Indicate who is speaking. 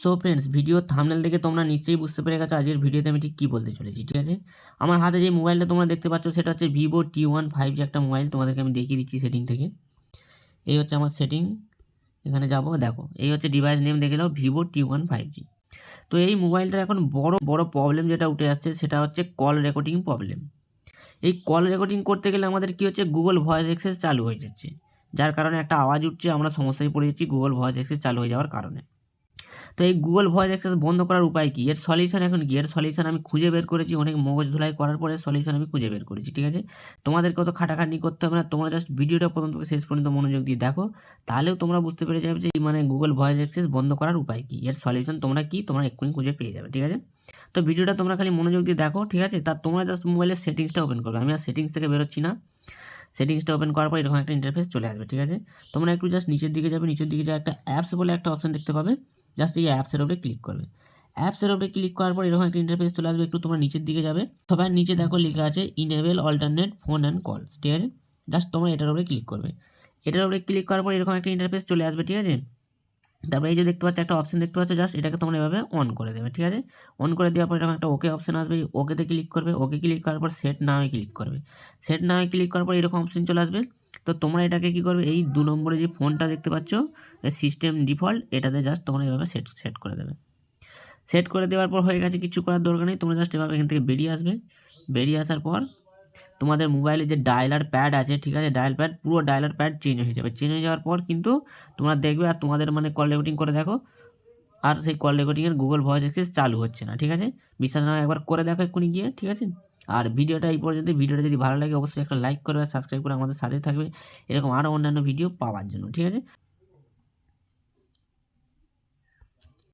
Speaker 1: So friends, video thumbnail দেখে তোমরা নিশ্চয়ই বুঝতে পেরে গেছো আজকের ভিডিওতে আমি ঠিক কী বলতে চলেছি। ঠিক আছে, আমার হাতে যে মোবাইলটা তোমরা দেখতে পাচ্ছ সেটা হচ্ছে ভিভো T1 5G একটা মোবাইল। তোমাদেরকে আমি দেখিয়ে দিচ্ছি সেটিং থেকে। এই হচ্ছে আমার সেটিং, এখানে যাবো, দেখো এই হচ্ছে ডিভাইস নেম, দেখে নাও ভিভো T1 5G। তো এই মোবাইলটার এখন বড় বড় প্রবলেম যেটা উঠে আসছে সেটা হচ্ছে কল রেকর্ডিং প্রবলেম। এই কল রেকর্ডিং করতে গেলে আমাদের কী হচ্ছে, গুগল ভয়েস অ্যাক্সেস চালু হয়ে যাচ্ছে, যার কারণে একটা আওয়াজ উঠছে, আমরা সমস্যায় পড়ে যাচ্ছি গুগল ভয়েস অ্যাক্সেস চালু হয়ে যাওয়ার কারণে। তো এই গুগল ভয়েস অ্যাক্সেস বন্ধ করার উপায় কী, এর সলিউশন এখন কি? এর সলিউশন আমি খুঁজে বের করেছি, অনেক মগজ ধুলাই করার পরে সলিউশন আমি খুঁজে বের করেছি। ঠিক আছে, তোমাদেরকে অত খাটাখাটনি করতে হবে না, তোমরা জাস্ট ভিডিওটা প্রথম থেকে শেষ পর্যন্ত মনোযোগ দিয়ে দেখো, তাহলেও তোমরা বুঝতে পেরে যাবে যে মানে গুগল ভয়েস অ্যাক্সেস বন্ধ করার উপায় কী, এর সলিউশন তোমরা এক্ষুনি খুঁজে পেয়ে যাবে। ঠিক আছে, তো ভিডিওটা তোমরা খালি মনোযোগ দিয়ে দেখো। ঠিক আছে, তা তোমরা জাস্ট মোবাইলের সেটিংসটা ওপেন করবে, আমি আর সেটিংস থেকে বেরোচ্ছি না। সেটিংসটা ওপেন করার পর এরকম একটা ইন্টারফেস চলে আসবে। ঠিক আছে, তোমরা একটু জাস্ট নিচের দিকে যাবে, নিচের দিকে যা একটা অ্যাপস বলে একটা অপশন দেখতে পাবে, জাস্ট এই অ্যাপসের উপরে ক্লিক করবে। অ্যাপসের উপরে ক্লিক করার পর এরকম একটা ইন্টারফেস চলে আসবে, একটু তোমরা নিচের দিকে যাবে, সবার নিচে দেখো লেখা আছে ইনেবল অল্টারনেট ফোন অ্যান্ড কলস। ঠিক আছে, জাস্ট তোমরা এটার উপরে ক্লিক করবে। এটার উপরে ক্লিক করার পর এরকম একটা ইন্টারফেস চলে আসবে। ঠিক আছে, তারপরে এই যে দেখতে পাচ্ছ একটা অপশন দেখতে পাচ্ছ, জাস্ট এটাকে তোমরা এভাবে অন করে দেবে। ঠিক আছে, অন করে দেওয়ার পর এরকম একটা ওকে অপশন আসবে, ওকেতে ক্লিক করবে। ওকে ক্লিক করার পর সেট নামে ক্লিক করবে। সেট নামে ক্লিক করার পর এরকম অপশন চলে আসবে। তো তোমরা এটাকে কী করবে, এই 2 নম্বরে যে ফোনটা দেখতে পাচ্ছ সিস্টেম ডিফল্ট, এটাতে জাস্ট তোমরা এভাবে সেট করে দেবে। সেট করে দেওয়ার পর হয়ে গেছে, কিছু করার দরকার নেই, তোমরা জাস্ট এভাবে এখান থেকে বেরিয়ে আসবে। বেরিয়ে আসার পর তোমাদের মোবাইলে যে ডায়ালার প্যাড আছে, ঠিক আছে, ডায়াল প্যাড, পুরো ডায়ালার প্যাড চেঞ্জ হয়ে যাবে। চেঞ্জ হয়ে যাওয়ার পর কিন্তু তোমরা দেখবে আর তোমাদের মানে কল রেকর্ডিং করে দেখো, আর সেই কল রেকর্ডিংয়ের গুগল ভয়েস অ্যাক্সেস চালু হচ্ছে না। ঠিক আছে, বিশ্বাস না হয় একবার করে দেখো এক্ষুনি গিয়ে। ঠিক আছে, আর ভিডিওটা এই পর্যন্ত। ভিডিওটা যদি ভালো লাগে অবশ্যই একটা লাইক করবে আর সাবস্ক্রাইব করে আমাদের সাথে থাকবে এরকম আরও অন্যান্য ভিডিও পাওয়ার জন্য। ঠিক আছে।